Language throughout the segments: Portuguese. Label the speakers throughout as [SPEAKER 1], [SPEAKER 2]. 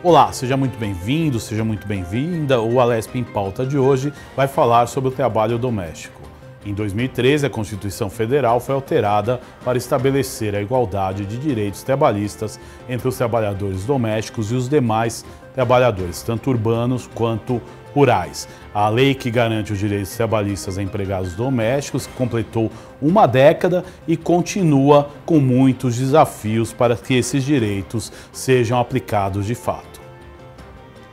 [SPEAKER 1] Olá, seja muito bem-vindo, seja muito bem-vinda. O Alesp em Pauta de hoje vai falar sobre o trabalho doméstico. Em 2013, a Constituição Federal foi alterada para estabelecer a igualdade de direitos trabalhistas entre os trabalhadores domésticos e os demais trabalhadores, tanto urbanos quanto rurais. A lei que garante os direitos trabalhistas a empregados domésticos completou uma década e continua com muitos desafios para que esses direitos sejam aplicados de fato.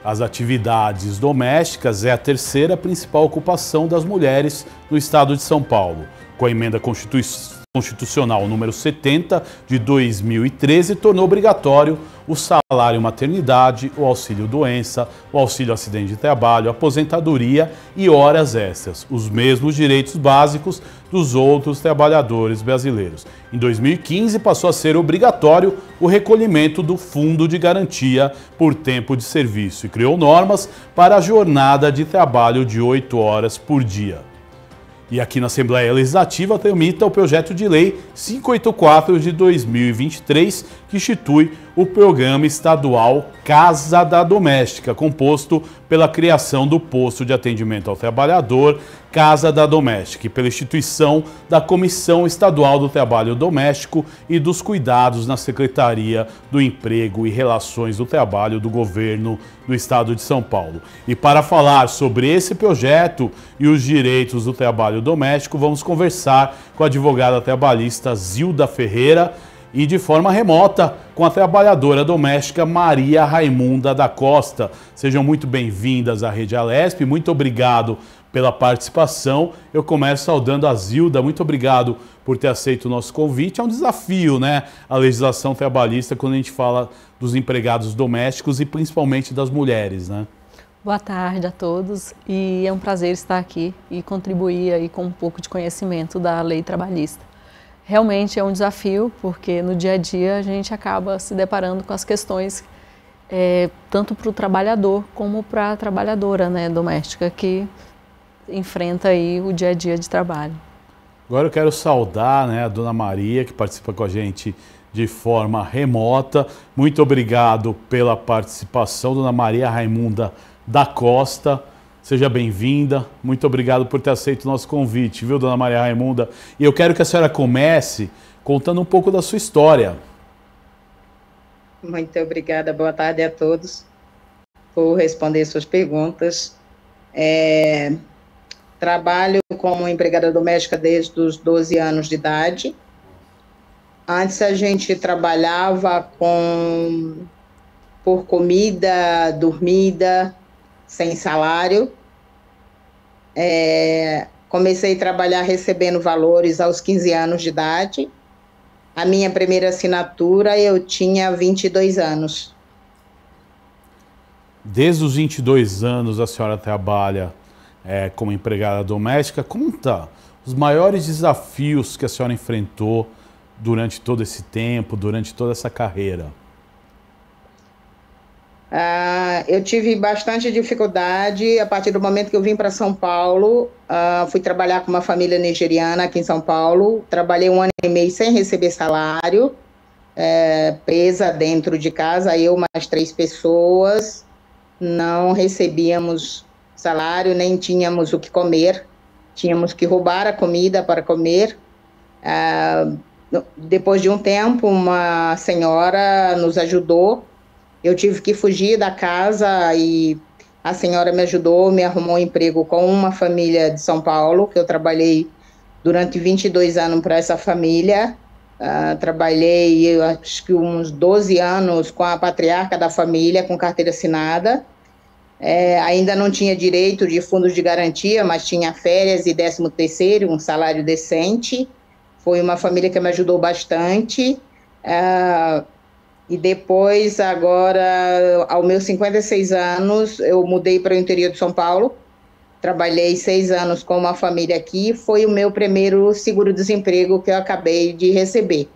[SPEAKER 1] As atividades domésticas é a terceira principal ocupação das mulheres no estado de São Paulo. Com a emenda constitucional número 70 de 2013, tornou obrigatório o salário maternidade, o auxílio-doença, o auxílio-acidente de trabalho, a aposentadoria e horas extras, os mesmos direitos básicos dos outros trabalhadores brasileiros. Em 2015, passou a ser obrigatório o recolhimento do Fundo de Garantia por Tempo de Serviço e criou normas para a jornada de trabalho de 8 horas por dia. E aqui na Assembleia Legislativa tramita o projeto de lei 584 de 2023, que institui o Programa Estadual Casa da Doméstica, composto pela criação do posto de atendimento ao trabalhador Casa da Doméstica e pela instituição da Comissão Estadual do Trabalho Doméstico e dos Cuidados na Secretaria do Emprego e Relações do Trabalho do Governo do Estado de São Paulo. E para falar sobre esse projeto e os direitos do trabalho doméstico, vamos conversar com a advogada trabalhista Zilda Ferreira e de forma remota com a trabalhadora doméstica Maria Raimunda da Costa. Sejam muito bem-vindas à Rede Alesp, muito obrigado pela participação. Eu começo saudando a Zilda, muito obrigado por ter aceito o nosso convite. É um desafio, né, a legislação trabalhista quando a gente fala dos empregados domésticos e principalmente das mulheres, né?
[SPEAKER 2] Boa tarde a todos e é um prazer estar aqui e contribuir aí com um pouco de conhecimento da lei trabalhista. Realmente é um desafio porque no dia a dia a gente acaba se deparando com as questões tanto para o trabalhador como para a trabalhadora, né, doméstica que enfrenta aí o dia a dia de trabalho.
[SPEAKER 1] Agora eu quero saudar, né, a dona Maria, que participa com a gente de forma remota. Muito obrigado pela participação, dona Maria Raimunda da Costa. Seja bem-vinda. Muito obrigado por ter aceito o nosso convite, viu, dona Maria Raimunda? E eu quero que a senhora comece contando um pouco da sua história.
[SPEAKER 3] Muito obrigada. Boa tarde a todos. Vou responder suas perguntas. Trabalho como empregada doméstica desde os 12 anos de idade. Antes a gente trabalhava por comida, dormida, sem salário. Comecei a trabalhar recebendo valores aos 15 anos de idade. A minha primeira assinatura eu tinha 22 anos.
[SPEAKER 1] Desde os 22 anos a senhora trabalha como empregada doméstica. Conta os maiores desafios que a senhora enfrentou durante todo esse tempo, durante toda essa carreira.
[SPEAKER 3] Eu tive bastante dificuldade a partir do momento que eu vim para São Paulo. Fui trabalhar com uma família nigeriana aqui em São Paulo. Trabalhei 1 ano e meio sem receber salário, presa dentro de casa, eu mais 3 pessoas. Não recebíamos salário, nem tínhamos o que comer. Tínhamos que roubar a comida para comer. Depois de um tempo, uma senhora nos ajudou. Eu tive que fugir da casa e a senhora me ajudou, me arrumou um emprego com uma família de São Paulo, que eu trabalhei durante 22 anos para essa família. Trabalhei, acho que uns 12 anos com a patriarca da família, com carteira assinada. Ainda não tinha direito de fundos de garantia, mas tinha férias e 13º, um salário decente. Foi uma família que me ajudou bastante. E depois, agora, aos meus 56 anos, eu mudei para o interior de São Paulo. Trabalhei 6 anos com uma família aqui. Foi o meu primeiro seguro-desemprego que eu acabei de receber.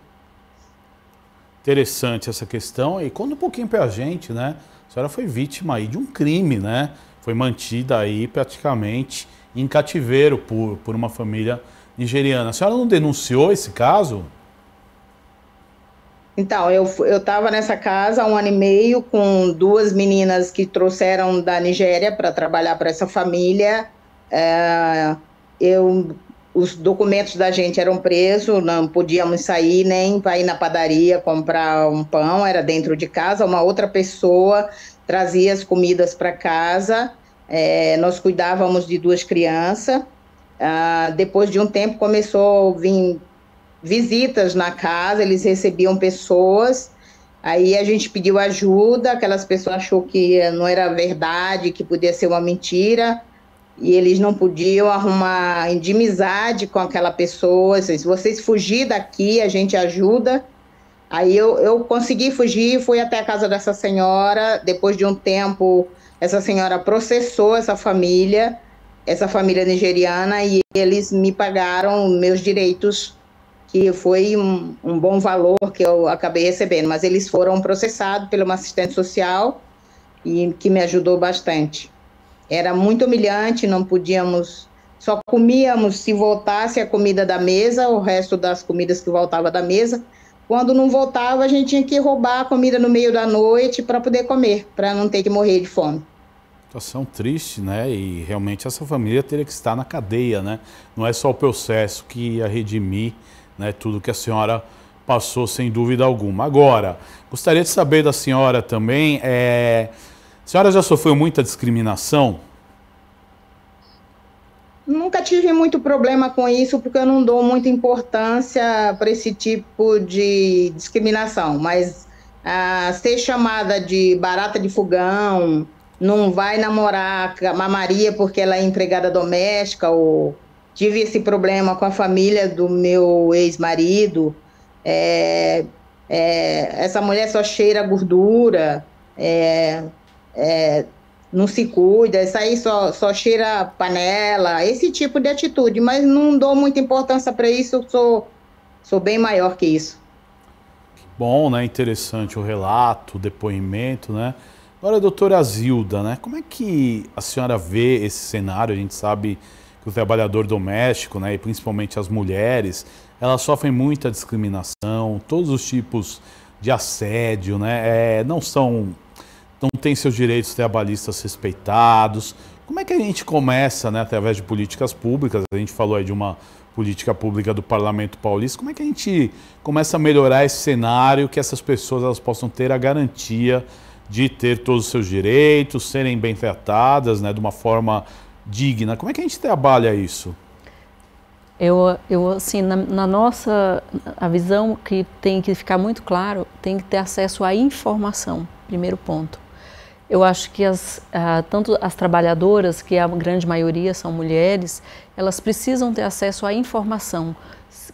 [SPEAKER 1] Interessante essa questão. E conta um pouquinho para a gente, né? A senhora foi vítima aí de um crime, né? Foi mantida aí praticamente em cativeiro por uma família nigeriana. A senhora não denunciou esse caso?
[SPEAKER 3] Então, eu estava nessa casa há 1 ano e meio com 2 meninas que trouxeram da Nigéria para trabalhar para essa família. É, os documentos da gente eram presos, não podíamos sair nem para ir na padaria comprar um pão, era dentro de casa. Uma outra pessoa trazia as comidas para casa, nós cuidávamos de 2 crianças. Depois de um tempo começou a vir visitas na casa, eles recebiam pessoas, aí a gente pediu ajuda, aquelas pessoas achou que não era verdade, que podia ser uma mentira, e eles não podiam arrumar intimidade com aquela pessoa. Se vocês fugir daqui, a gente ajuda. Aí eu consegui fugir, fui até a casa dessa senhora. Depois de um tempo, essa senhora processou essa família nigeriana, e eles me pagaram meus direitos, que foi um bom valor que eu acabei recebendo, mas eles foram processados por uma assistente social e que me ajudou bastante. Era muito humilhante, não podíamos, só comíamos se voltasse a comida da mesa, o resto das comidas que voltava da mesa. Quando não voltava, a gente tinha que roubar a comida no meio da noite para poder comer, para não ter que morrer de fome.
[SPEAKER 1] Situação triste, né? E realmente essa família teria que estar na cadeia, né? Não é só o processo que ia redimir, né, tudo que a senhora passou, sem dúvida alguma. Agora, gostaria de saber da senhora também, a senhora já sofreu muita discriminação?
[SPEAKER 3] Nunca tive muito problema com isso, porque eu não dou muita importância para esse tipo de discriminação, mas ser chamada de barata de fogão, não vai namorar com a Maria porque ela é empregada doméstica, ou tive esse problema com a família do meu ex-marido, essa mulher só cheira gordura, não se cuida, isso aí só cheira panela, esse tipo de atitude, mas não dou muita importância para isso, sou bem maior que isso.
[SPEAKER 1] Bom, né? Interessante o relato, o depoimento, né? Agora, doutora Zilda, né? Como é que a senhora vê esse cenário? A gente sabe que o trabalhador doméstico, né, e principalmente as mulheres, elas sofrem muita discriminação, todos os tipos de assédio, né? Não têm seus direitos trabalhistas respeitados. Como é que a gente começa, né, através de políticas públicas, a gente falou aí de uma política pública do Parlamento Paulista, como é que a gente começa a melhorar esse cenário, que essas pessoas elas possam ter a garantia de ter todos os seus direitos, serem bem tratadas, né, de uma forma digna? Como é que a gente trabalha isso?
[SPEAKER 2] Eu assim, na nossa a visão que tem que ficar muito claro, tem que ter acesso à informação, primeiro ponto. Eu acho que tanto as trabalhadoras, que a grande maioria são mulheres, elas precisam ter acesso à informação,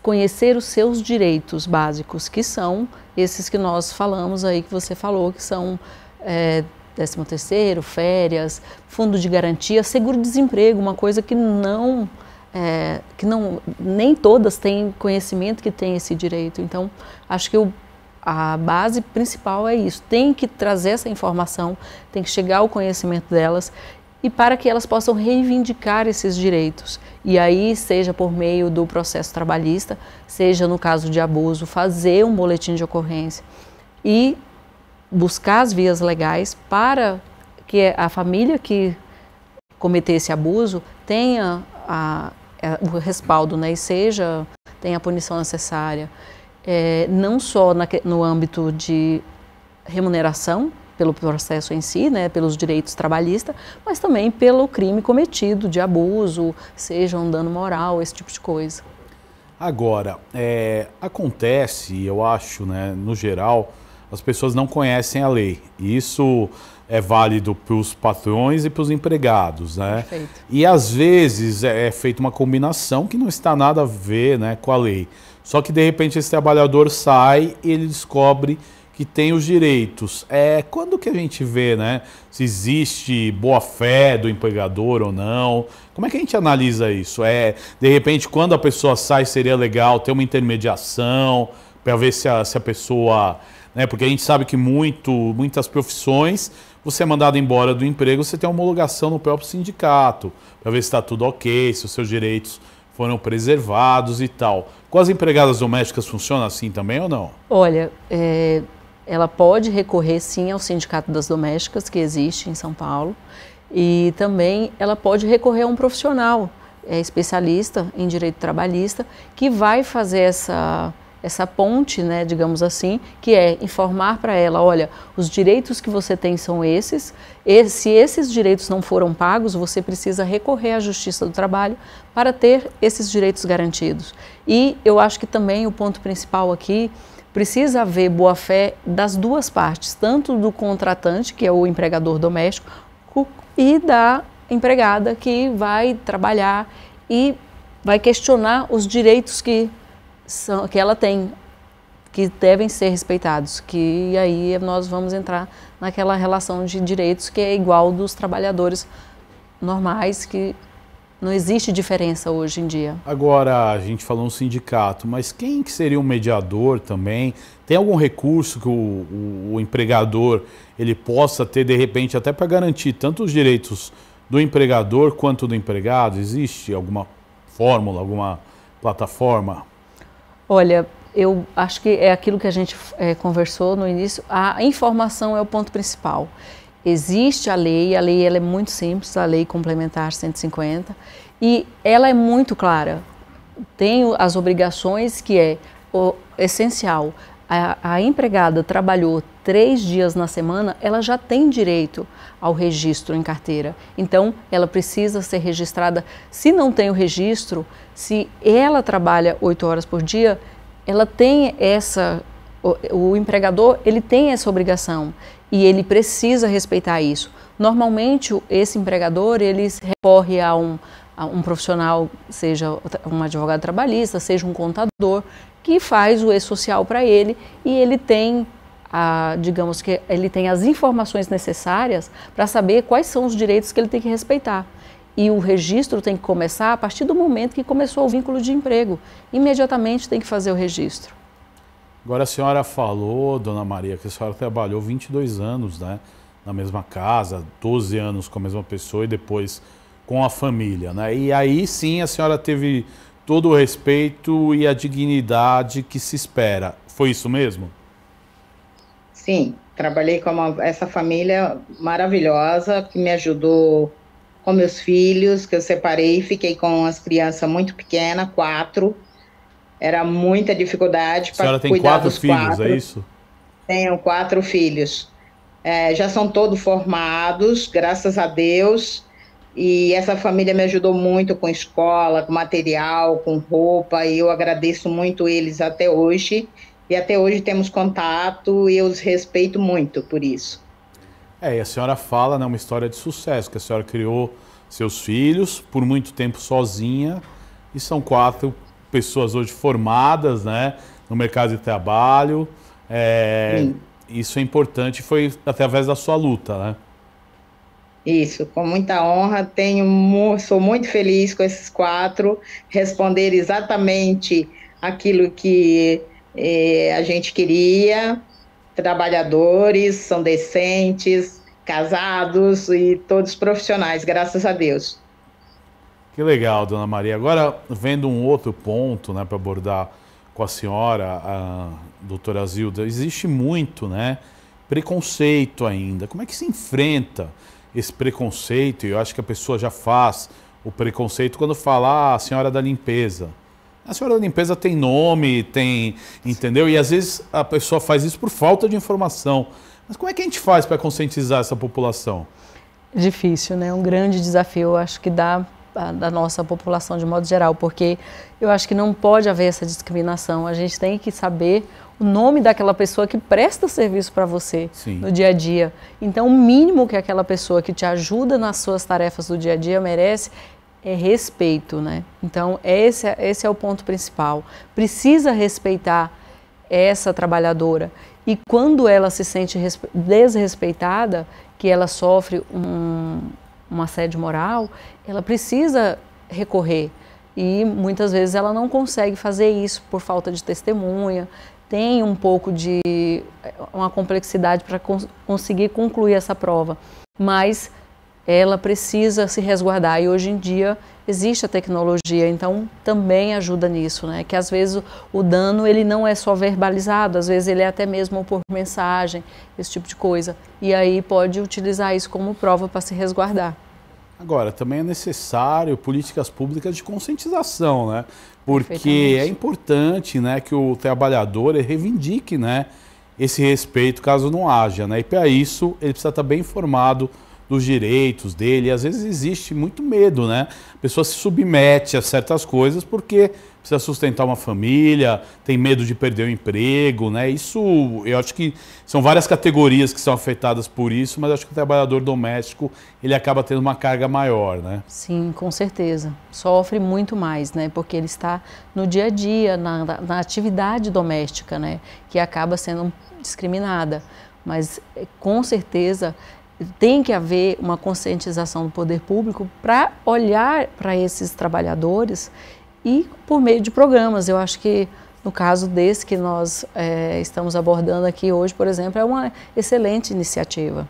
[SPEAKER 2] conhecer os seus direitos básicos, que são esses que nós falamos aí, que você falou, que são 13º, férias, fundo de garantia, seguro-desemprego, uma coisa que nem todas têm conhecimento que tem esse direito. Então, acho que a base principal é isso, tem que trazer essa informação, tem que chegar ao conhecimento delas, e para que elas possam reivindicar esses direitos. E aí, seja por meio do processo trabalhista, seja no caso de abuso, fazer um boletim de ocorrência e buscar as vias legais para que a família que cometer esse abuso tenha o respaldo, né, e tenha a punição necessária. Não só no âmbito de remuneração, pelo processo em si, né, pelos direitos trabalhistas, mas também pelo crime cometido de abuso, seja um dano moral, esse tipo de coisa.
[SPEAKER 1] Agora, acontece, eu acho, né, no geral, as pessoas não conhecem a lei. Isso é válido para os patrões e para os empregados, né?
[SPEAKER 2] Perfeito.
[SPEAKER 1] E às vezes é feita uma combinação que não está nada a ver, né, com a lei. Só que de repente esse trabalhador sai e ele descobre que tem os direitos. Quando que a gente vê, né, se existe boa-fé do empregador ou não? Como é que a gente analisa isso? De repente, quando a pessoa sai, seria legal ter uma intermediação para ver se a pessoa, né, porque a gente sabe que muitas profissões, você é mandado embora do emprego, você tem uma homologação no próprio sindicato, para ver se está tudo ok, se os seus direitos foram preservados e tal. Com as empregadas domésticas funciona assim também ou não?
[SPEAKER 2] Olha, ela pode recorrer sim ao Sindicato das Domésticas, que existe em São Paulo, e também ela pode recorrer a um profissional especialista em direito trabalhista, que vai fazer essa ponte, né, digamos assim, que é informar para ela, olha, os direitos que você tem são esses, e se esses direitos não foram pagos, você precisa recorrer à Justiça do Trabalho para ter esses direitos garantidos. E eu acho que também o ponto principal aqui, precisa haver boa-fé das duas partes, tanto do contratante, que é o empregador doméstico, e da empregada que vai trabalhar e vai questionar os direitos que ela tem, que devem ser respeitados, que aí nós vamos entrar naquela relação de direitos que é igual dos trabalhadores normais, que não existe diferença hoje em dia.
[SPEAKER 1] Agora, a gente falou no sindicato, mas quem que seria um mediador também? Tem algum recurso que o empregador ele possa ter, de repente, até para garantir tanto os direitos do empregador quanto do empregado? Existe alguma fórmula, alguma plataforma?
[SPEAKER 2] Olha, eu acho que é aquilo que a gente conversou no início, a informação é o ponto principal. Existe a lei ela é muito simples, a Lei Complementar 150, e ela é muito clara. Tem as obrigações que é o essencial. A empregada trabalhou 3 dias na semana, ela já tem direito ao registro em carteira. Então, ela precisa ser registrada. Se não tem o registro, se ela trabalha 8 horas por dia, ela tem o empregador, ele tem essa obrigação e ele precisa respeitar isso. Normalmente, esse empregador, ele recorre a um profissional, seja um advogado trabalhista, seja um contador, que faz o e-social para ele e ele tem, digamos que ele tem as informações necessárias para saber quais são os direitos que ele tem que respeitar. E o registro tem que começar a partir do momento que começou o vínculo de emprego. Imediatamente tem que fazer o registro.
[SPEAKER 1] Agora a senhora falou, dona Maria, que a senhora trabalhou 22 anos, né, na mesma casa, 12 anos com a mesma pessoa e depois com a família, né? E aí sim a senhora teve todo o respeito e a dignidade que se espera. Foi isso mesmo?
[SPEAKER 3] Sim, trabalhei com essa família maravilhosa que me ajudou com meus filhos, que eu separei, fiquei com as crianças muito pequenas, 4. Era muita dificuldade para cuidar dos 4. A senhora tem 4 filhos,
[SPEAKER 1] é isso?
[SPEAKER 3] Tenho 4 filhos. Já são todos formados, graças a Deus. E essa família me ajudou muito com escola, com material, com roupa. E eu agradeço muito eles até hoje. E até hoje temos contato e eu os respeito muito por isso.
[SPEAKER 1] E a senhora fala, né, uma história de sucesso, que a senhora criou seus filhos por muito tempo sozinha e são 4 pessoas hoje formadas, né, no mercado de trabalho. Isso é importante, foi através da sua luta, né?
[SPEAKER 3] Isso, com muita honra, sou muito feliz com esses 4, responder exatamente aquilo que a gente queria. Trabalhadores, são decentes, casados e todos profissionais, graças a Deus.
[SPEAKER 1] Que legal, dona Maria. Agora, vendo um outro ponto, né, para abordar com a senhora, a doutora Zilda, existe muito, né, preconceito ainda. Como é que se enfrenta esse preconceito? Eu acho que a pessoa já faz o preconceito quando fala a senhora da limpeza. A senhora da limpeza tem nome, tem, entendeu? E às vezes a pessoa faz isso por falta de informação. Mas como é que a gente faz para conscientizar essa população?
[SPEAKER 2] Difícil, né? Um grande desafio, acho que da nossa população de modo geral, porque eu acho que não pode haver essa discriminação. A gente tem que saber o nome daquela pessoa que presta serviço para você no dia a dia. Então, o mínimo que aquela pessoa que te ajuda nas suas tarefas do dia a dia merece é respeito, né? Então, esse é o ponto principal. Precisa respeitar essa trabalhadora. E quando ela se sente desrespeitada, que ela sofre um assédio moral, ela precisa recorrer. E muitas vezes ela não consegue fazer isso por falta de testemunha, tem um pouco de uma complexidade para conseguir concluir essa prova. Mas ela precisa se resguardar e hoje em dia existe a tecnologia, então também ajuda nisso, né? Que às vezes o dano ele não é só verbalizado, às vezes ele é até mesmo por mensagem, esse tipo de coisa. E aí pode utilizar isso como prova para se resguardar.
[SPEAKER 1] Agora, também é necessário políticas públicas de conscientização, né? Porque é importante, né, que o trabalhador reivindique, né, esse respeito caso não haja, né? E para isso ele precisa estar bem informado dos direitos dele. E às vezes existe muito medo, né? A pessoa se submete a certas coisas porque precisa sustentar uma família, tem medo de perder o emprego, né? Isso, eu acho que são várias categorias que são afetadas por isso, mas acho que o trabalhador doméstico, ele acaba tendo uma carga maior, né?
[SPEAKER 2] Sim, com certeza. Sofre muito mais, né? Porque ele está no dia a dia, na atividade doméstica, né? Que acaba sendo discriminada. Mas, com certeza, tem que haver uma conscientização do poder público para olhar para esses trabalhadores e por meio de programas. Eu acho que no caso desse que nós estamos abordando aqui hoje, por exemplo, é uma excelente iniciativa.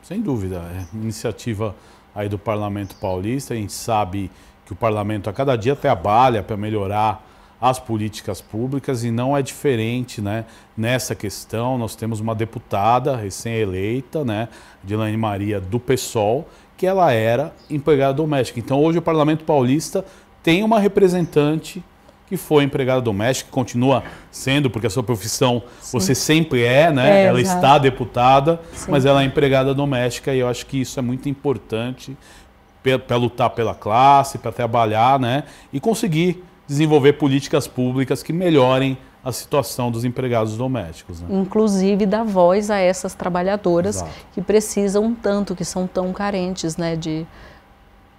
[SPEAKER 1] Sem dúvida, é iniciativa aí do Parlamento Paulista. A gente sabe que o Parlamento a cada dia trabalha para melhorar as políticas públicas e não é diferente, né, nessa questão. Nós temos uma deputada recém-eleita, né, Dilane Maria, do PSOL, que ela era empregada doméstica. Então hoje o Parlamento Paulista tem uma representante que foi empregada doméstica, continua sendo, porque a sua profissão você sempre é, né? Ela
[SPEAKER 2] exato.
[SPEAKER 1] Está deputada,
[SPEAKER 2] Sim.
[SPEAKER 1] Mas ela é empregada doméstica e eu acho que isso é muito importante para lutar pela classe, para trabalhar, né? E conseguir desenvolver políticas públicas que melhorem a situação dos empregados domésticos, né?
[SPEAKER 2] Inclusive dar voz a essas trabalhadoras
[SPEAKER 1] Exato.
[SPEAKER 2] que precisam tanto, que são tão carentes, né,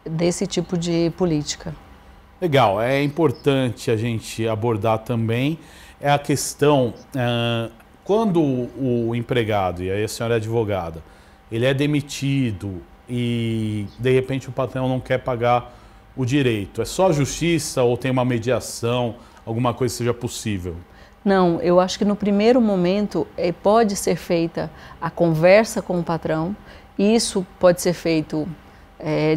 [SPEAKER 2] desse tipo de política.
[SPEAKER 1] Legal, é importante a gente abordar também a questão, quando o empregado, e aí a senhora é advogada, ele é demitido e de repente o patrão não quer pagar o direito, é só a justiça ou tem uma mediação, alguma coisa que seja possível?
[SPEAKER 2] Não, eu acho que no primeiro momento pode ser feita a conversa com o patrão, e isso pode ser feito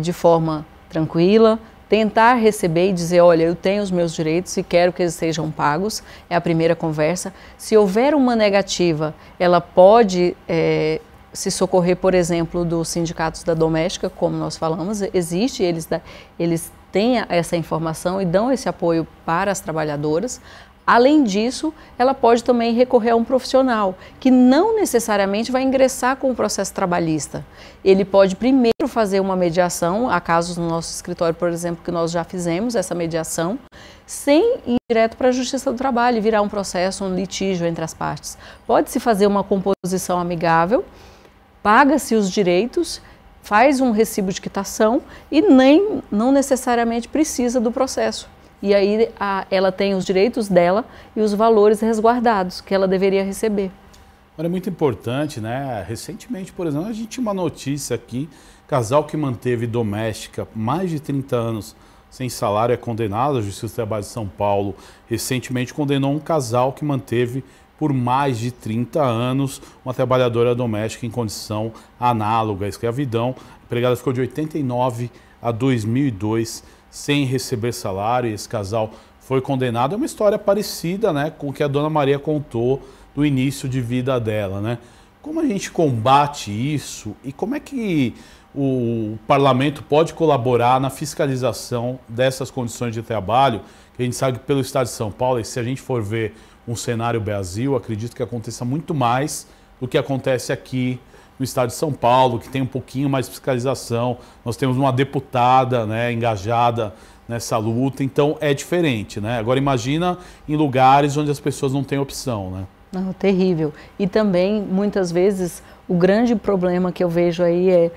[SPEAKER 2] de forma tranquila, tentar receber e dizer, olha, eu tenho os meus direitos e quero que eles sejam pagos, é a primeira conversa. Se houver uma negativa, ela pode se socorrer, por exemplo, dos sindicatos da doméstica, como nós falamos, existe, eles têm essa informação e dão esse apoio para as trabalhadoras. Além disso, ela pode também recorrer a um profissional, que não necessariamente vai ingressar com o processo trabalhista. Ele pode primeiro fazer uma mediação, há casos no nosso escritório, por exemplo, que nós já fizemos essa mediação, sem ir direto para a Justiça do Trabalho e virar um processo, um litígio entre as partes. Pode-se fazer uma composição amigável, paga-se os direitos, faz um recibo de quitação e não necessariamente precisa do processo. E aí ela tem os direitos dela e os valores resguardados que ela deveria receber.
[SPEAKER 1] Olha, é muito importante, né? Recentemente, por exemplo, a gente tinha uma notícia aqui, casal que manteve doméstica mais de 30 anos sem salário é condenado. A Justiça do Trabalho de São Paulo recentemente condenou um casal que manteve por mais de 30 anos uma trabalhadora doméstica em condição análoga à escravidão. A empregada ficou de 89 a 2002 sem receber salário e esse casal foi condenado. É uma história parecida, né, com o que a dona Maria contou do início de vida dela, né? Como a gente combate isso e como é que o parlamento pode colaborar na fiscalização dessas condições de trabalho, que a gente sabe que pelo estado de São Paulo, e se a gente for ver um cenário Brasil, acredito que aconteça muito mais do que acontece aqui no estado de São Paulo, que tem um pouquinho mais de fiscalização. Nós temos uma deputada, né, engajada nessa luta, então é diferente, né? Agora imagina em lugares onde as pessoas não têm opção, né?
[SPEAKER 2] Não, terrível. E também, muitas vezes, o grande problema que eu vejo aí é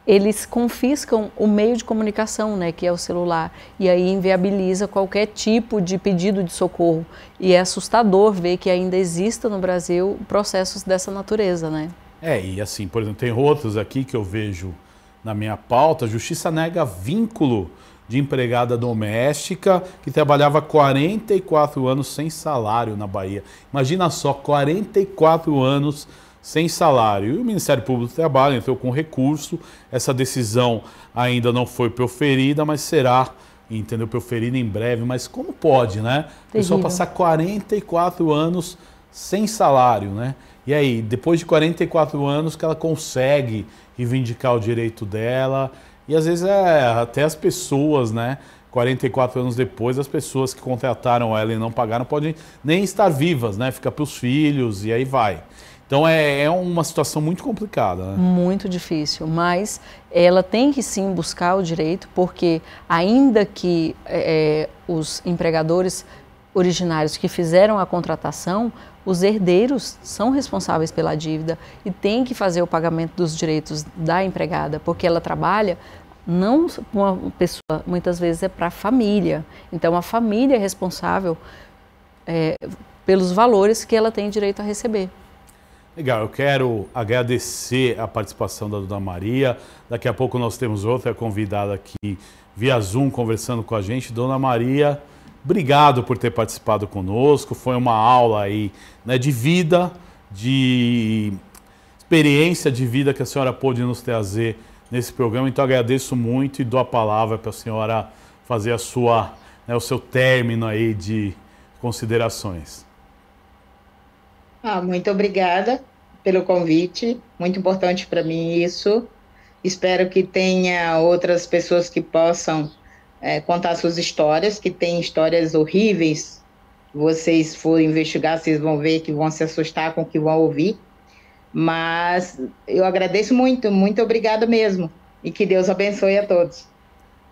[SPEAKER 2] eles confiscam o meio de comunicação, né, que é o celular, e aí inviabiliza qualquer tipo de pedido de socorro. E é assustador ver que ainda exista no Brasil processos dessa natureza, né?
[SPEAKER 1] E assim, por exemplo, tem outros aqui que eu vejo na minha pauta. A Justiça nega vínculo de empregada doméstica que trabalhava 44 anos sem salário na Bahia. Imagina só, 44 anos sem salário. E o Ministério Público do Trabalho entrou com recurso. Essa decisão ainda não foi proferida, mas será entendeu? Proferida em breve, mas como pode, né? A pessoa passar 44 anos sem salário, né? E aí, depois de 44 anos que ela consegue reivindicar o direito dela, e às vezes até as pessoas, né? 44 anos depois, as pessoas que contrataram ela e não pagaram podem nem estar vivas, né? Fica para os filhos e aí vai. Então é uma situação muito complicada, né?
[SPEAKER 2] Muito difícil, mas ela tem que sim buscar o direito, porque ainda que os empregadores originários que fizeram a contratação, os herdeiros são responsáveis pela dívida e têm que fazer o pagamento dos direitos da empregada, porque ela trabalha não uma pessoa, muitas vezes é para a família. Então a família é responsável pelos valores que ela tem direito a receber.
[SPEAKER 1] Legal, eu quero agradecer a participação da Dona Maria. Daqui a pouco nós temos outra convidada aqui via Zoom conversando com a gente. Dona Maria, obrigado por ter participado conosco. Foi uma aula aí, né, de vida, de experiência de vida que a senhora pôde nos trazer nesse programa. Então agradeço muito e dou a palavra para a senhora fazer o seu término aí de considerações.
[SPEAKER 3] Muito obrigada pelo convite, muito importante para mim isso. Espero que tenha outras pessoas que possam contar suas histórias, que tem histórias horríveis. Vocês forem investigar, vocês vão ver que vão se assustar com o que vão ouvir. Mas eu agradeço muito, muito obrigada mesmo. E que Deus abençoe a todos.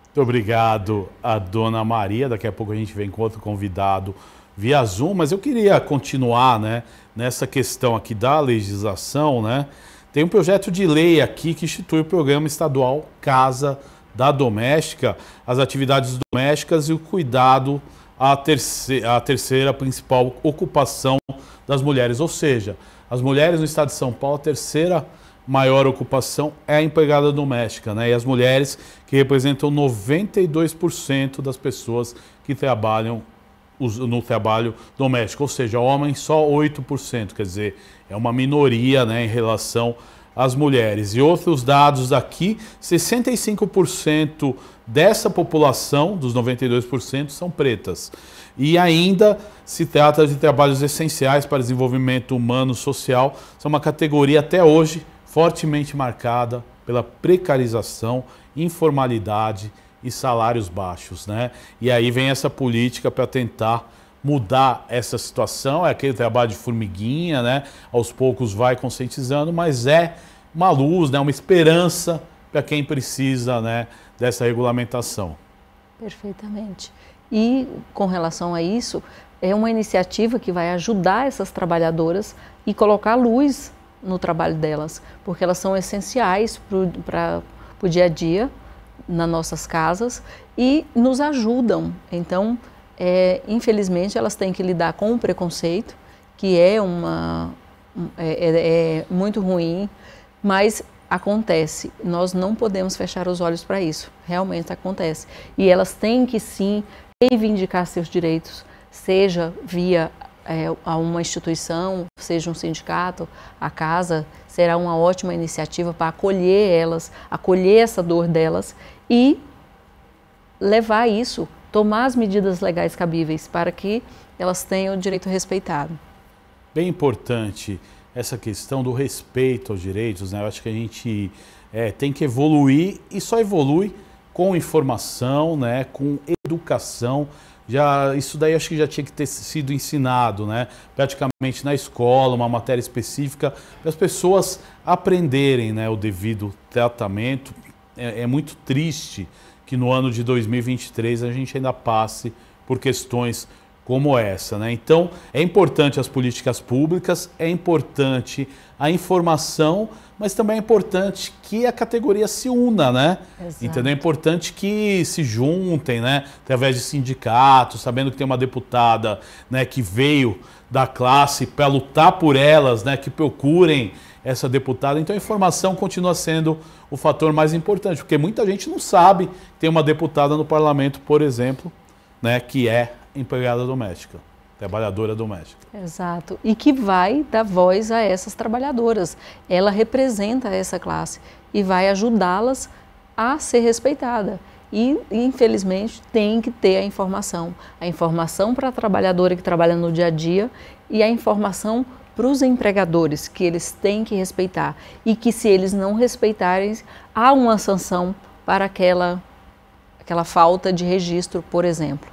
[SPEAKER 1] Muito obrigado a Dona Maria. Daqui a pouco a gente vem com outro convidado via Zoom, mas eu queria continuar, né, nessa questão aqui da legislação, né? Tem um projeto de lei aqui que institui o programa estadual Casa da Doméstica, as atividades domésticas e o cuidado à terceira principal ocupação das mulheres, ou seja, as mulheres no estado de São Paulo, a terceira maior ocupação é a empregada doméstica, né? E as mulheres que representam 92% das pessoas que trabalham no trabalho doméstico, ou seja, homens só 8%, quer dizer, é uma minoria, né, em relação às mulheres. E outros dados aqui, 65% dessa população, dos 92%, são pretas. E ainda se trata de trabalhos essenciais para o desenvolvimento humano social, são uma categoria até hoje fortemente marcada pela precarização, informalidade e salários baixos, né? E aí vem essa política para tentar mudar essa situação, é aquele trabalho de formiguinha, né? Aos poucos vai conscientizando, mas é uma luz, né? Uma esperança para quem precisa, né, dessa regulamentação.
[SPEAKER 2] Perfeitamente. E com relação a isso, é uma iniciativa que vai ajudar essas trabalhadoras e colocar luz no trabalho delas, porque elas são essenciais para o dia a dia, nas nossas casas, e nos ajudam. Então, infelizmente, elas têm que lidar com o preconceito, que é muito ruim, mas acontece. Nós não podemos fechar os olhos para isso. Realmente acontece. E elas têm que, sim, reivindicar seus direitos, seja via a uma instituição, seja um sindicato. A casa será uma ótima iniciativa para acolher elas, acolher essa dor delas e levar isso, tomar as medidas legais cabíveis para que elas tenham o direito respeitado.
[SPEAKER 1] Bem importante essa questão do respeito aos direitos, né? Eu acho que a gente tem que evoluir e só evolui com informação, né? Com educação. Isso daí acho que já tinha que ter sido ensinado, né? Praticamente na escola, uma matéria específica, para as pessoas aprenderem, né, o devido tratamento. É muito triste que no ano de 2023 a gente ainda passe por questões como essa, né? Então, é importante as políticas públicas, é importante a informação, mas também é importante que a categoria se una, né?
[SPEAKER 2] Exato.
[SPEAKER 1] Entendeu? É importante que se juntem, né? Através de sindicatos, sabendo que tem uma deputada, né, que veio da classe para lutar por elas, né? Que procurem essa deputada. Então a informação continua sendo o fator mais importante, porque muita gente não sabe que tem uma deputada no parlamento, por exemplo, né, que é empregada doméstica, trabalhadora doméstica.
[SPEAKER 2] Exato. E que vai dar voz a essas trabalhadoras. Ela representa essa classe e vai ajudá-las a ser respeitada. E, infelizmente, tem que ter a informação para a trabalhadora que trabalha no dia a dia e a informação para os empregadores, que eles têm que respeitar e que, se eles não respeitarem, há uma sanção para aquela falta de registro, por exemplo.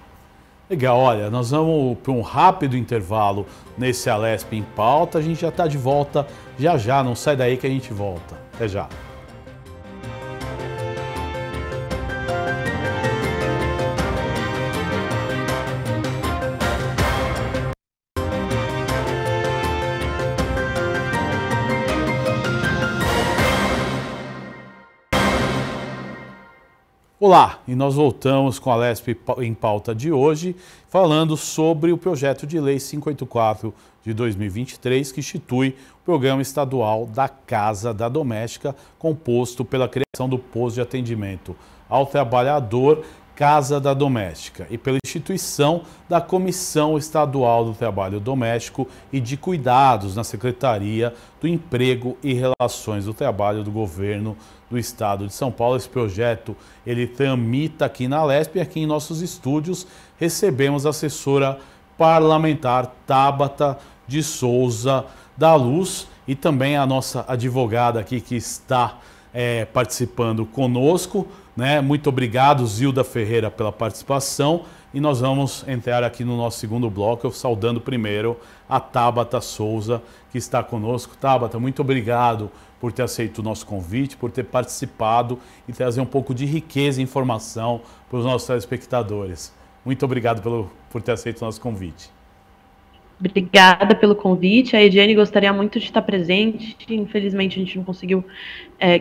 [SPEAKER 1] Legal, olha, nós vamos para um rápido intervalo nesse Alesp em Pauta, a gente já está de volta já já, não sai daí que a gente volta. Até já. Olá, e nós voltamos com a Alesp em Pauta de hoje, falando sobre o projeto de lei 584 de 2023, que institui o Programa Estadual da Casa da Doméstica, composto pela criação do posto de atendimento ao trabalhador Casa da Doméstica e pela instituição da Comissão Estadual do Trabalho Doméstico e de Cuidados na Secretaria do Emprego e Relações do Trabalho do Governo do Estado de São Paulo. Esse projeto ele tramita aqui na Alesp e aqui em nossos estúdios recebemos a assessora parlamentar Tabata de Souza da Luz e também a nossa advogada aqui que está participando conosco, né? Muito obrigado, Zilda Ferreira, pela participação. E nós vamos entrar aqui no nosso segundo bloco, eu saudando primeiro a Tabata Souza, que está conosco. Tabata, muito obrigado por ter aceito o nosso convite, por ter participado e trazer um pouco de riqueza e informação para os nossos telespectadores. Muito obrigado por ter aceito o nosso convite.
[SPEAKER 4] Obrigada pelo convite. A Ediane gostaria muito de estar presente. Infelizmente, a gente não conseguiu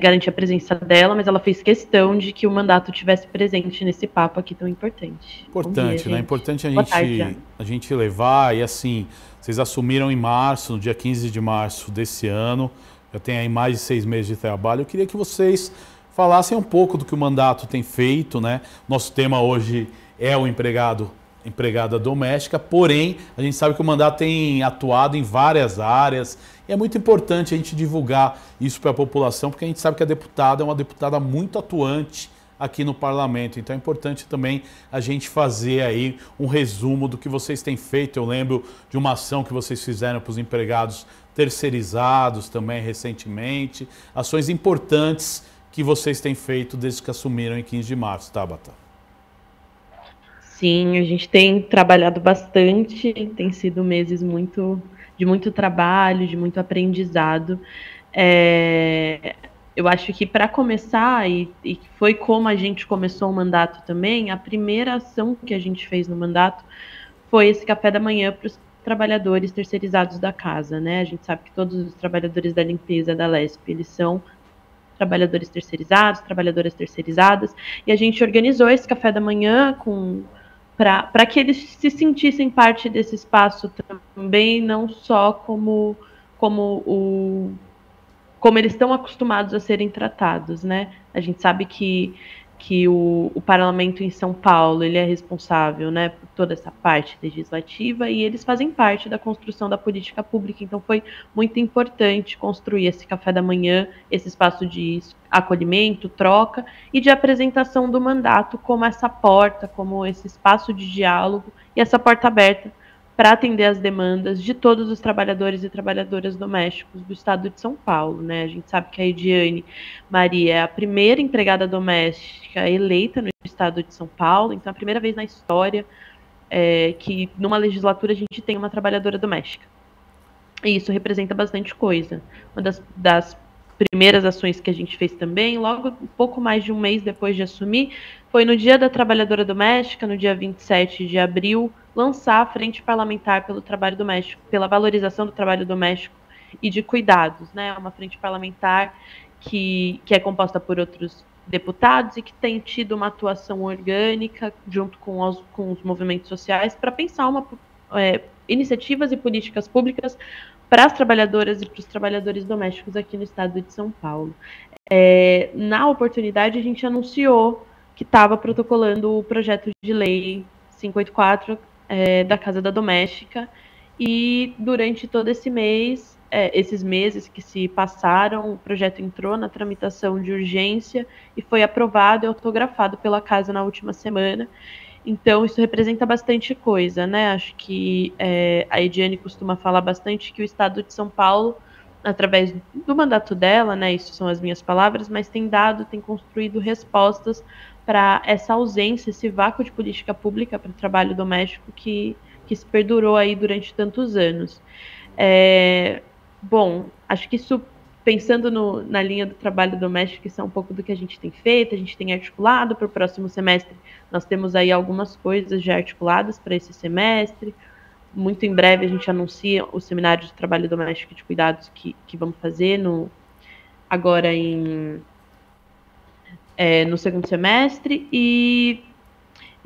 [SPEAKER 4] garantir a presença dela, mas ela fez questão de que o mandato tivesse presente nesse papo aqui tão importante.
[SPEAKER 1] Importante,
[SPEAKER 4] dia,
[SPEAKER 1] né? Importante a gente
[SPEAKER 4] tarde,
[SPEAKER 1] levar. E assim, vocês assumiram em março, no dia 15 de março desse ano. Já tem aí mais de 6 meses de trabalho. Eu queria que vocês falassem um pouco do que o mandato tem feito, né? Nosso tema hoje é o empregada doméstica, porém, a gente sabe que o mandato tem atuado em várias áreas e é muito importante a gente divulgar isso para a população, porque a gente sabe que a deputada é uma deputada muito atuante aqui no parlamento, então é importante também a gente fazer aí um resumo do que vocês têm feito. Eu lembro de uma ação que vocês fizeram para os empregados terceirizados também recentemente, ações importantes que vocês têm feito desde que assumiram em 15 de março, Tabata.
[SPEAKER 4] Sim, a gente tem trabalhado bastante, tem sido meses de muito trabalho, de muito aprendizado. Eu acho que, para começar, e foi como a gente começou o mandato também, a primeira ação que a gente fez no mandato foi esse café da manhã para os trabalhadores terceirizados da casa, né? A gente sabe que todos os trabalhadores da limpeza da Alesp, eles são trabalhadores terceirizados, trabalhadoras terceirizadas, e a gente organizou esse café da manhã para que eles se sentissem parte desse espaço também, não só como eles estão acostumados a serem tratados, né? A gente sabe que o parlamento em São Paulo ele é responsável, né, por toda essa parte legislativa e eles fazem parte da construção da política pública, então foi muito importante construir esse café da manhã, esse espaço de acolhimento, troca e de apresentação do mandato como essa porta, como esse espaço de diálogo e essa porta aberta para atender as demandas de todos os trabalhadores e trabalhadoras domésticos do estado de São Paulo, né? A gente sabe que a Ediane Maria é a primeira empregada doméstica eleita no estado de São Paulo, então é a primeira vez na história que numa legislatura a gente tem uma trabalhadora doméstica. E isso representa bastante coisa. Uma das primeiras ações que a gente fez também, logo um pouco mais de um mês depois de assumir, foi no Dia da Trabalhadora Doméstica, no dia 27 de abril, lançar a Frente Parlamentar pelo Trabalho Doméstico, pela valorização do trabalho doméstico e de cuidados, né? Uma frente parlamentar que é composta por outros deputados e que tem tido uma atuação orgânica junto com os movimentos sociais para pensar iniciativas e políticas públicas para as trabalhadoras e para os trabalhadores domésticos aqui no estado de São Paulo. Na oportunidade, a gente anunciou que estava protocolando o projeto de lei 584 da Casa da Doméstica, e durante todo esse mês esses meses que se passaram, o projeto entrou na tramitação de urgência e foi aprovado e autografado pela Casa na última semana. Então, isso representa bastante coisa, né? Acho que a Ediane costuma falar bastante que o Estado de São Paulo, através do mandato dela, né, isso são as minhas palavras, mas tem construído respostas para essa ausência, esse vácuo de política pública para o trabalho doméstico que se perdurou aí durante tantos anos. Bom, acho que isso, pensando na linha do trabalho doméstico, isso é um pouco do que a gente tem feito, a gente tem articulado para o próximo semestre. Nós temos aí algumas coisas já articuladas para esse semestre. Muito em breve a gente anuncia o seminário de trabalho doméstico e de cuidados que vamos fazer agora no segundo semestre. E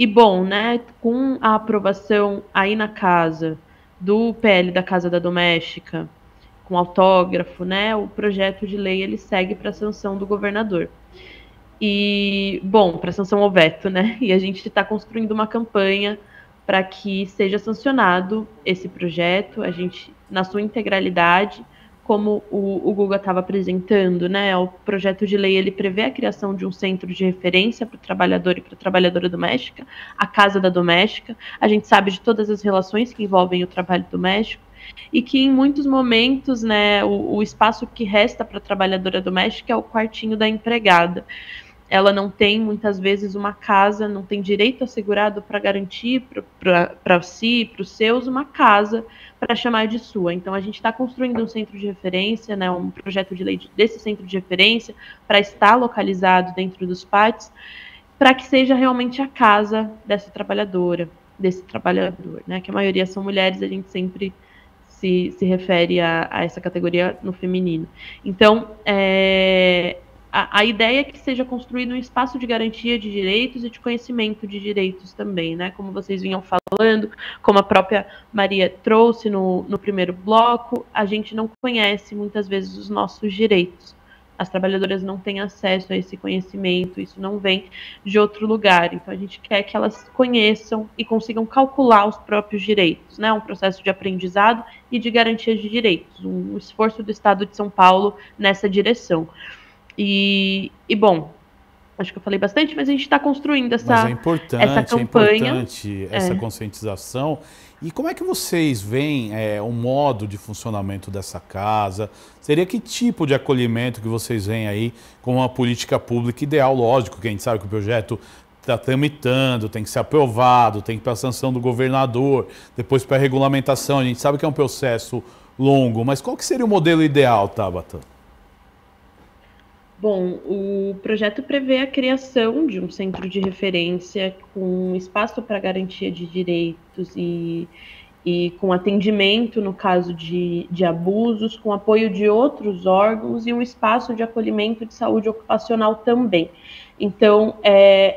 [SPEAKER 4] bom, né, com a aprovação aí na casa do PL da Casa da Doméstica, com autógrafo, né, o projeto de lei ele segue para a sanção do governador. E, bom, para sanção ao veto, né, e a gente está construindo uma campanha para que seja sancionado esse projeto, a gente, na sua integralidade, como o Guga estava apresentando, né, o projeto de lei ele prevê a criação de um centro de referência para o trabalhador e para a trabalhadora doméstica, a Casa da Doméstica. A gente sabe de todas as relações que envolvem o trabalho doméstico, e que em muitos momentos, né, o espaço que resta para a trabalhadora doméstica é o quartinho da empregada. Ela não tem, muitas vezes, uma casa, não tem direito assegurado para garantir para si e para os seus uma casa para chamar de sua. Então, a gente está construindo um centro de referência, né, um projeto de lei desse centro de referência para estar localizado dentro dos pátios, para que seja realmente a casa dessa trabalhadora, desse trabalhador, né, que a maioria são mulheres, a gente sempre se refere a essa categoria no feminino. Então, a ideia é que seja construído um espaço de garantia de direitos e de conhecimento de direitos também, né? Como vocês vinham falando, como a própria Maria trouxe no primeiro bloco, a gente não conhece muitas vezes os nossos direitos. As trabalhadoras não têm acesso a esse conhecimento, isso não vem de outro lugar. Então, a gente quer que elas conheçam e consigam calcular os próprios direitos, né? Um processo de aprendizado e de garantia de direitos, um esforço do Estado de São Paulo nessa direção. E bom, acho que eu falei bastante, mas a gente está construindo essa campanha.
[SPEAKER 1] É importante essa conscientização. E como é que vocês veem o modo de funcionamento dessa casa? Seria que tipo de acolhimento que vocês veem aí como uma política pública ideal? Lógico que a gente sabe que o projeto está tramitando, tem que ser aprovado, tem que ir para a sanção do governador, depois para a regulamentação. A gente sabe que é um processo longo, mas qual que seria o modelo ideal, Tabata?
[SPEAKER 4] Bom, o projeto prevê a criação de um centro de referência com espaço para garantia de direitos e com atendimento no caso de abusos, com apoio de outros órgãos e um espaço de acolhimento de saúde ocupacional também. Então,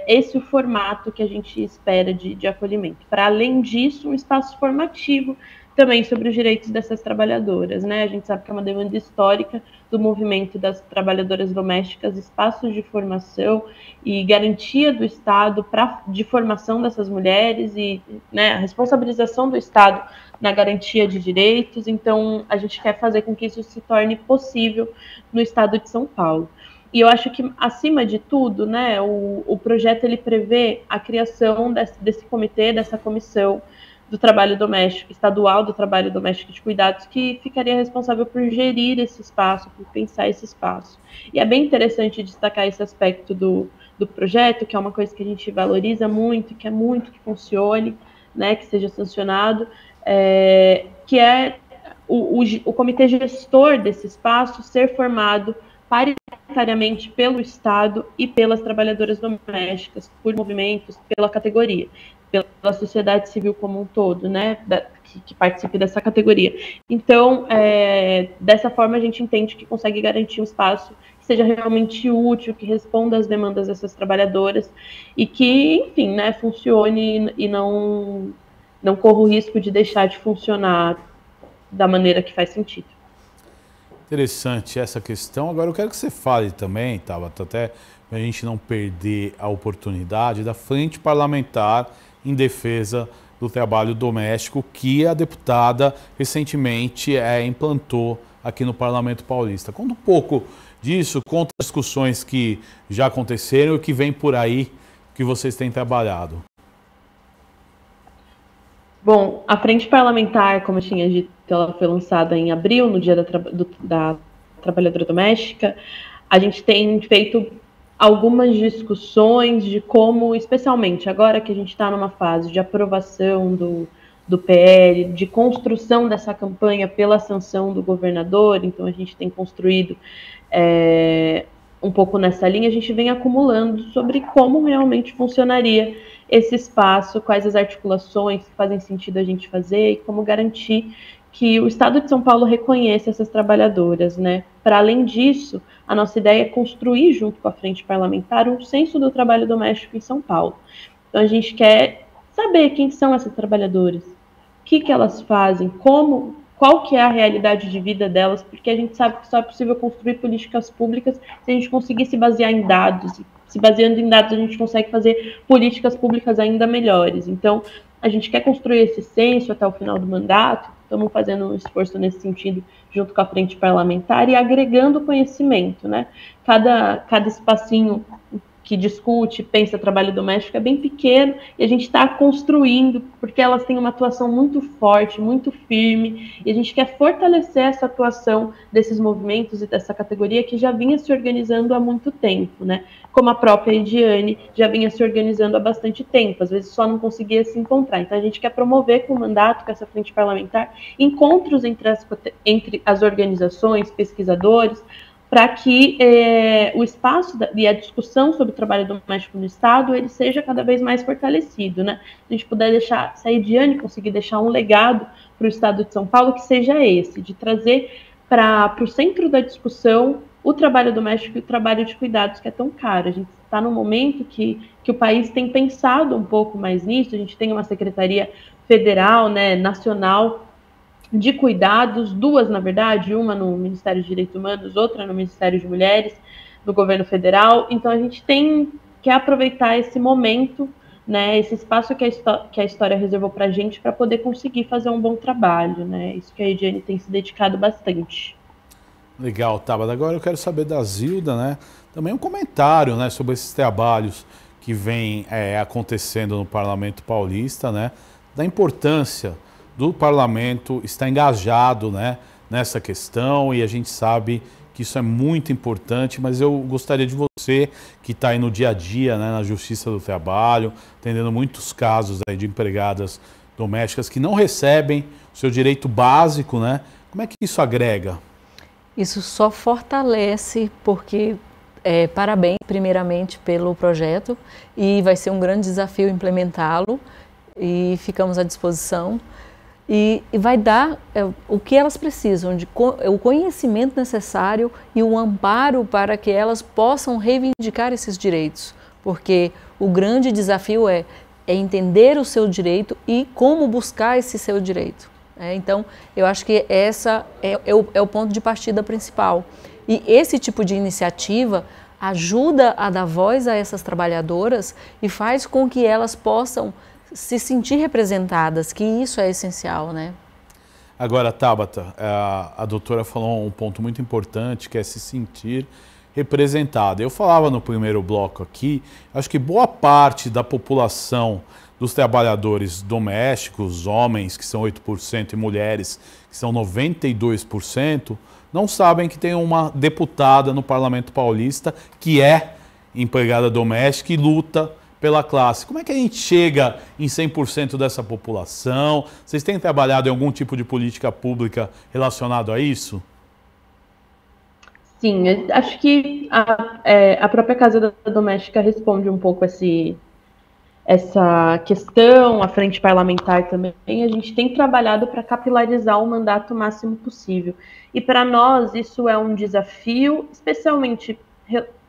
[SPEAKER 4] esse é o formato que a gente espera de acolhimento. Para além disso, um espaço formativo também sobre os direitos dessas trabalhadoras, né? A gente sabe que é uma demanda histórica do movimento das trabalhadoras domésticas, espaços de formação e garantia do Estado de formação dessas mulheres e, né, a responsabilização do Estado na garantia de direitos. Então, a gente quer fazer com que isso se torne possível no Estado de São Paulo. E eu acho que, acima de tudo, né, o projeto ele prevê a criação desse comitê, dessa comissão do trabalho doméstico, estadual do trabalho doméstico de cuidados, que ficaria responsável por gerir esse espaço, por pensar esse espaço. E é bem interessante destacar esse aspecto do projeto, que é uma coisa que a gente valoriza muito, que é muito que funcione, né, que seja sancionado, que é o comitê gestor desse espaço ser formado paritariamente pelo Estado e pelas trabalhadoras domésticas, por movimentos, pela categoria, pela sociedade civil como um todo, né, que participe dessa categoria. Então, dessa forma, a gente entende que consegue garantir um espaço que seja realmente útil, que responda às demandas dessas trabalhadoras e que, enfim, né, funcione e não corra o risco de deixar de funcionar da maneira que faz sentido.
[SPEAKER 1] Interessante essa questão. Agora eu quero que você fale também, Tabata, até para a gente não perder a oportunidade, da Frente Parlamentar em Defesa do Trabalho Doméstico, que a deputada recentemente implantou aqui no Parlamento Paulista. Conta um pouco disso, conta as discussões que já aconteceram e que vem por aí, que vocês têm trabalhado.
[SPEAKER 4] Bom, a Frente Parlamentar, como eu tinha dito, ela foi lançada em abril, no Dia da Trabalhadora Doméstica. A gente tem feito algumas discussões de como, especialmente agora que a gente está numa fase de aprovação do PL, de construção dessa campanha pela sanção do governador, então a gente tem construído um pouco nessa linha, a gente vem acumulando sobre como realmente funcionaria esse espaço, quais as articulações que fazem sentido a gente fazer e como garantir que o Estado de São Paulo reconheça essas trabalhadoras, né? Para além disso, a nossa ideia é construir, junto com a Frente Parlamentar, um censo do trabalho doméstico em São Paulo. Então, a gente quer saber quem são essas trabalhadoras, o que elas fazem, qual que é a realidade de vida delas, porque a gente sabe que só é possível construir políticas públicas se a gente conseguir se basear em dados. Se baseando em dados, a gente consegue fazer políticas públicas ainda melhores. Então, a gente quer construir esse censo até o final do mandato, estamos fazendo um esforço nesse sentido junto com a Frente Parlamentar e agregando conhecimento, né? Cada espacinho que discute, pensa trabalho doméstico é bem pequeno e a gente está construindo, porque elas têm uma atuação muito forte, muito firme, e a gente quer fortalecer essa atuação desses movimentos e dessa categoria que já vinha se organizando há muito tempo, né? Como a própria Ediane já vinha se organizando há bastante tempo, às vezes só não conseguia se encontrar. Então a gente quer promover com o mandato, com essa frente parlamentar, encontros entre as organizações, pesquisadores, para que o espaço e a discussão sobre o trabalho doméstico no Estado ele seja cada vez mais fortalecido, né? A gente puder se a Ediane conseguir deixar um legado para o Estado de São Paulo que seja esse, de trazer para o centro da discussão o trabalho doméstico e o trabalho de cuidados que é tão caro. A gente está num momento que o país tem pensado um pouco mais nisso, a gente tem uma secretaria federal, né, nacional, de cuidados, duas, na verdade, uma no Ministério dos Direitos Humanos, outra no Ministério de Mulheres, do governo federal. Então, a gente quer aproveitar esse momento, né, esse espaço que a história reservou para a gente, para poder conseguir fazer um bom trabalho, né? Isso que a Ediane tem se dedicado bastante.
[SPEAKER 1] Legal, Tabata. Agora eu quero saber da Zilda, né? Também um comentário, né, sobre esses trabalhos que vem acontecendo no Parlamento Paulista, né? Da importância do parlamento está engajado, né, nessa questão, e a gente sabe que isso é muito importante, mas eu gostaria de você, que está aí no dia a dia, né, na Justiça do Trabalho, atendendo muitos casos aí de empregadas domésticas que não recebem o seu direito básico, né? Como é que isso agrega?
[SPEAKER 2] Isso só fortalece, porque parabéns primeiramente pelo projeto, e vai ser um grande desafio implementá-lo, e ficamos à disposição. E vai dar o que elas precisam, o conhecimento necessário e o amparo para que elas possam reivindicar esses direitos, porque o grande desafio é entender o seu direito e como buscar esse seu direito. Então, eu acho que essa é o ponto de partida principal. E esse tipo de iniciativa ajuda a dar voz a essas trabalhadoras e faz com que elas possam se sentir representadas, que isso é essencial, né?
[SPEAKER 1] Agora, Tabata, a doutora falou um ponto muito importante, que é se sentir representada. Eu falava no primeiro bloco aqui, acho que boa parte da população dos trabalhadores domésticos, homens, que são 8%, e mulheres, que são 92%, não sabem que tem uma deputada no Parlamento Paulista que é empregada doméstica e luta pela classe. Como é que a gente chega em 100% dessa população? Vocês têm trabalhado em algum tipo de política pública relacionado a isso?
[SPEAKER 4] Sim, acho que a própria Casa da Doméstica responde um pouco essa questão, a Frente Parlamentar também. A gente tem trabalhado para capilarizar o mandato o máximo possível. E para nós isso é um desafio, especialmente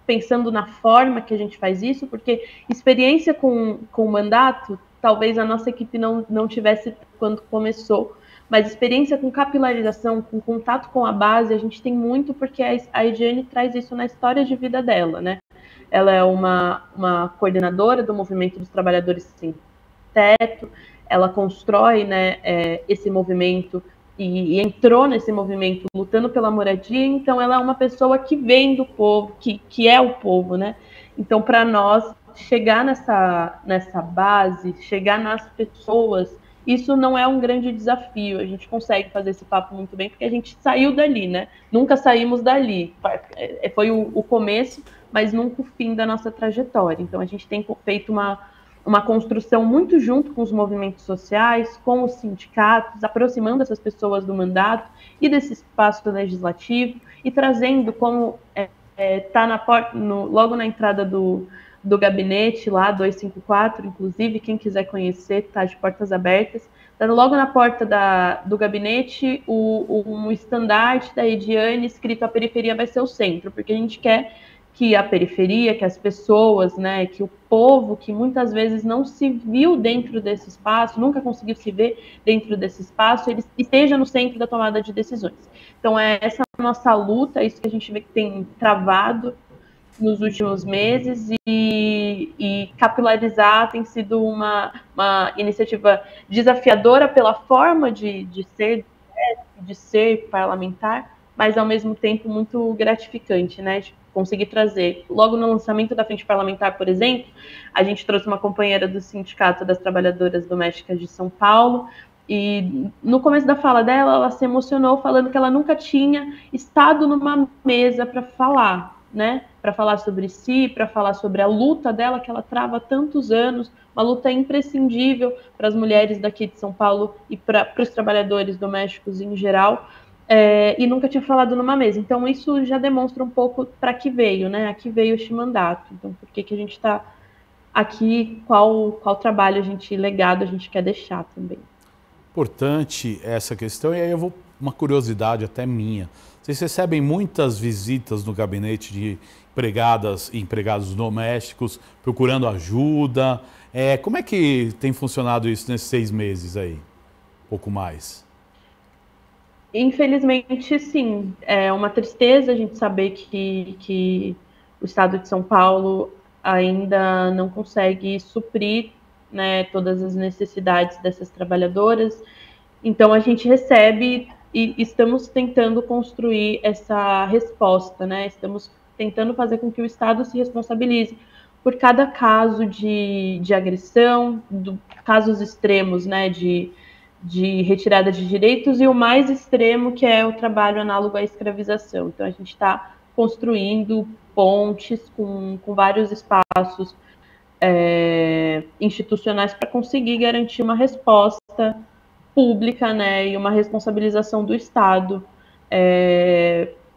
[SPEAKER 4] pensando na forma que a gente faz isso, porque experiência com o mandato, talvez a nossa equipe não tivesse quando começou, mas experiência com capilarização, com contato com a base, a gente tem muito, porque a Ediane traz isso na história de vida dela, né? Ela é uma coordenadora do Movimento dos Trabalhadores Sem Teto, ela constrói, né, esse movimento e entrou nesse movimento lutando pela moradia, então ela é uma pessoa que vem do povo, que é o povo, né? Então, para nós, chegar nessa base, chegar nas pessoas, isso não é um grande desafio. A gente consegue fazer esse papo muito bem, porque a gente saiu dali, né? Nunca saímos dali. Foi o começo, mas nunca o fim da nossa trajetória. Então, a gente tem feito uma construção muito junto com os movimentos sociais, com os sindicatos, aproximando essas pessoas do mandato e desse espaço legislativo e trazendo como está na porta, logo na entrada do gabinete, lá 254, inclusive, quem quiser conhecer, está de portas abertas. Está logo na porta do gabinete um estandarte da Ediane escrito "A periferia vai ser o centro", porque a gente quer que a periferia, que as pessoas, né, que o povo, que muitas vezes não se viu dentro desse espaço, nunca conseguiu se ver dentro desse espaço, ele esteja no centro da tomada de decisões. Então, é essa nossa luta, isso que a gente vê que tem travado nos últimos meses, e capilarizar tem sido uma iniciativa desafiadora pela forma de ser parlamentar, mas ao mesmo tempo muito gratificante, né? De conseguir trazer. Logo no lançamento da Frente Parlamentar, por exemplo, a gente trouxe uma companheira do Sindicato das Trabalhadoras Domésticas de São Paulo, e no começo da fala dela, ela se emocionou falando que ela nunca tinha estado numa mesa para falar, né? Para falar sobre si, para falar sobre a luta dela, que ela trava há tantos anos, uma luta imprescindível para as mulheres daqui de São Paulo e para os trabalhadores domésticos em geral, e nunca tinha falado numa mesa. Então, isso já demonstra um pouco para que veio, né? A que veio este mandato. Então, por que a gente está aqui, qual trabalho legado a gente quer deixar também.
[SPEAKER 1] Importante essa questão, e aí eu vou, uma curiosidade até minha. Vocês recebem muitas visitas no gabinete de empregadas e empregados domésticos procurando ajuda. Como é que tem funcionado isso nesses 6 meses aí? Um pouco mais.
[SPEAKER 4] Infelizmente, sim. É uma tristeza a gente saber que o estado de São Paulo ainda não consegue suprir, né, todas as necessidades dessas trabalhadoras. Então, a gente recebe e estamos tentando construir essa resposta, né? Estamos tentando fazer com que o Estado se responsabilize por cada caso de agressão, casos extremos, né, de retirada de direitos, e o mais extremo, que é o trabalho análogo à escravização. Então, a gente está construindo pontes com vários espaços institucionais para conseguir garantir uma resposta pública, né, e uma responsabilização do Estado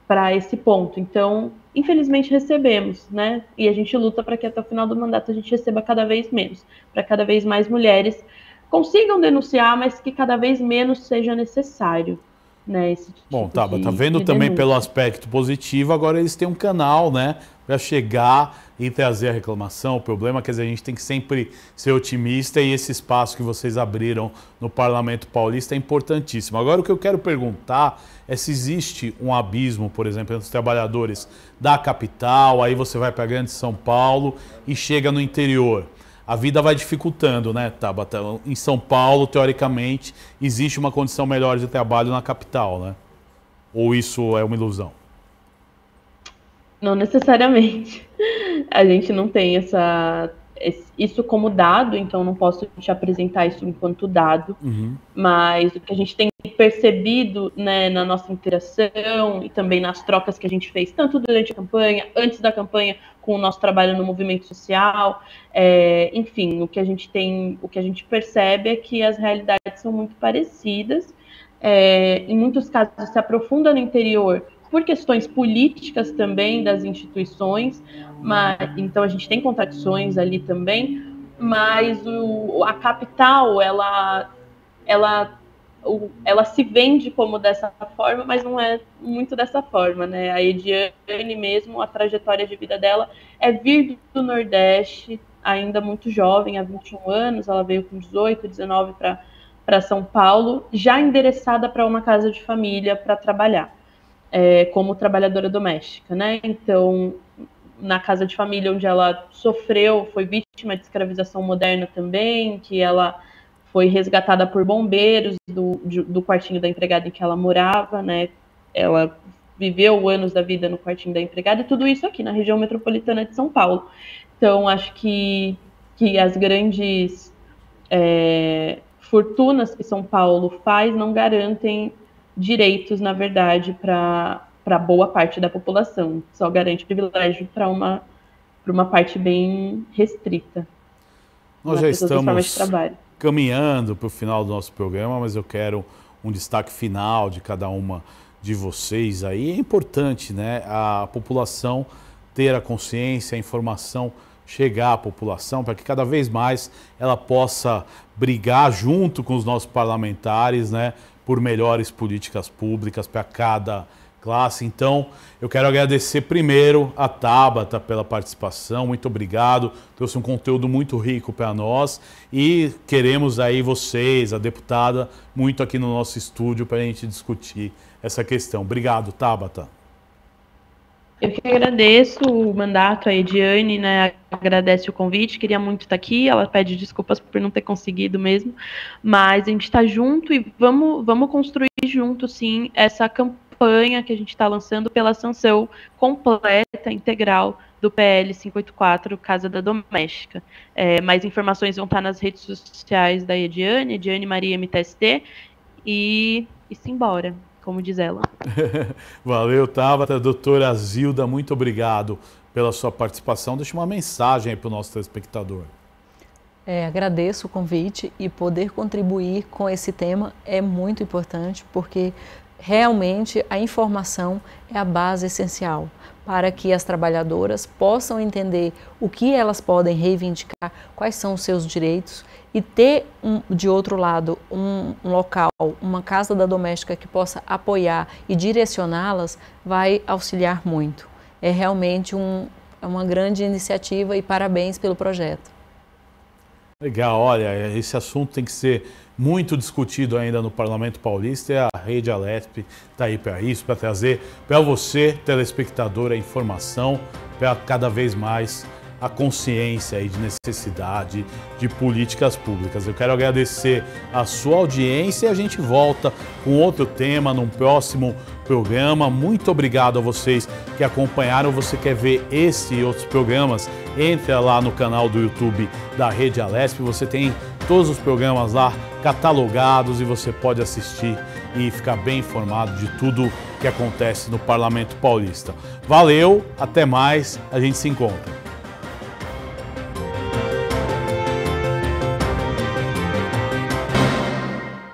[SPEAKER 4] para esse ponto. Então, infelizmente recebemos, né, e a gente luta para que até o final do mandato a gente receba cada vez menos, para cada vez mais mulheres consigam denunciar, mas que cada vez menos seja necessário, né, esse tipo.
[SPEAKER 1] Bom, tá vendo também denúncia. Pelo aspecto positivo, agora eles têm um canal, né, para chegar e trazer a reclamação, o problema. Quer dizer, a gente tem que sempre ser otimista, e esse espaço que vocês abriram no Parlamento Paulista é importantíssimo. Agora, o que eu quero perguntar é se existe um abismo, por exemplo, entre os trabalhadores da capital, aí você vai para a grande São Paulo e chega no interior. A vida vai dificultando, né, Tabata? Em São Paulo, teoricamente, existe uma condição melhor de trabalho na capital, né? Ou isso é uma ilusão?
[SPEAKER 4] Não necessariamente. A gente não tem isso como dado, então não posso te apresentar isso enquanto dado.
[SPEAKER 1] Uhum.
[SPEAKER 4] Mas o que a gente tem percebido, né, na nossa interação e também nas trocas que a gente fez, tanto durante a campanha, antes da campanha, com o nosso trabalho no movimento social, enfim, o que a gente percebe é que as realidades são muito parecidas. Em muitos casos se aprofunda no interior por questões políticas também das instituições, então a gente tem contradições ali também, mas a capital, ela se vende como dessa forma, mas não é muito dessa forma, né? A Ediane mesmo, a trajetória de vida dela é vir do Nordeste, ainda muito jovem, há 21 anos, ela veio com 18, 19 para São Paulo, já endereçada para uma casa de família para trabalhar, como trabalhadora doméstica, né? Então, na casa de família onde ela sofreu, foi vítima de escravização moderna também, que ela foi resgatada por bombeiros do quartinho da empregada em que ela morava, né? Ela viveu anos da vida no quartinho da empregada, e tudo isso aqui na região metropolitana de São Paulo. Então, acho que as grandes fortunas que São Paulo faz não garantem direitos, na verdade, para boa parte da população. Só garante privilégio para uma parte bem restrita.
[SPEAKER 1] Nós já estamos caminhando para o final do nosso programa, mas eu quero um destaque final de cada uma de vocês aí. É importante, né, a população ter a consciência, a informação chegar à população, para que cada vez mais ela possa brigar junto com os nossos parlamentares, né, por melhores políticas públicas para cada classe. Então, eu quero agradecer primeiro a Tabata pela participação, muito obrigado, trouxe um conteúdo muito rico para nós e queremos aí vocês, a deputada, muito aqui no nosso estúdio para a gente discutir essa questão. Obrigado, Tabata.
[SPEAKER 4] Eu que agradeço o mandato, a Ediane, né, agradece o convite, queria muito estar aqui, ela pede desculpas por não ter conseguido mesmo, mas a gente está junto e vamos construir junto, sim, essa campanha que a gente está lançando pela sanção completa, integral, do PL 584, Casa da Doméstica. Mais informações vão estar nas redes sociais da Ediane Maria MTST, e simbora, como diz ela.
[SPEAKER 1] Valeu, Tabata. Doutora Zilda, muito obrigado pela sua participação. Deixa uma mensagem aí para o nosso telespectador.
[SPEAKER 2] Agradeço o convite, e poder contribuir com esse tema é muito importante, porque realmente a informação é a base essencial para que as trabalhadoras possam entender o que elas podem reivindicar, quais são os seus direitos, e ter, de outro lado, um local, uma casa da doméstica que possa apoiar e direcioná-las, vai auxiliar muito. É realmente uma grande iniciativa, e parabéns pelo projeto.
[SPEAKER 1] Legal, olha, esse assunto tem que ser muito discutido ainda no Parlamento Paulista, e a Rede Alesp está aí para isso, para trazer para você, telespectador, a informação, para cada vez mais a consciência aí de necessidade de políticas públicas. Eu quero agradecer a sua audiência, e a gente volta com outro tema num próximo programa. Muito obrigado a vocês que acompanharam. Você quer ver esse e outros programas? Entra lá no canal do YouTube da Rede Alesp, você tem todos os programas lá catalogados e você pode assistir e ficar bem informado de tudo que acontece no Parlamento Paulista. Valeu, até mais, a gente se encontra.